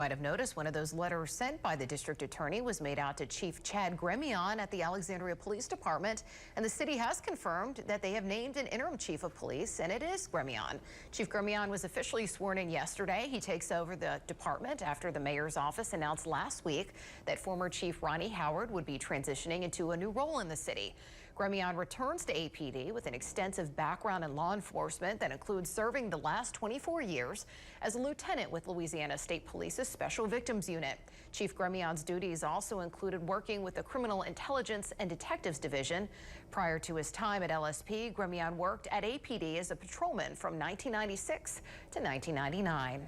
Might have noticed one of those letters sent by the district attorney was made out to Chief Chad Gremion at the Alexandria Police Department, and the city has confirmed that they have named an interim chief of police, and it is Gremion. Chief Gremion was officially sworn in yesterday. He takes over the department after the mayor's office announced last week that former Chief Ronnie Howard would be transitioning into a new role in the city. Gremion returns to APD with an extensive background in law enforcement that includes serving the last 24 years as a lieutenant with Louisiana State Police's Special Victims Unit. Chief Gremion's duties also included working with the Criminal Intelligence and Detectives Division. Prior to his time at LSP, Gremion worked at APD as a patrolman from 1996 to 1999.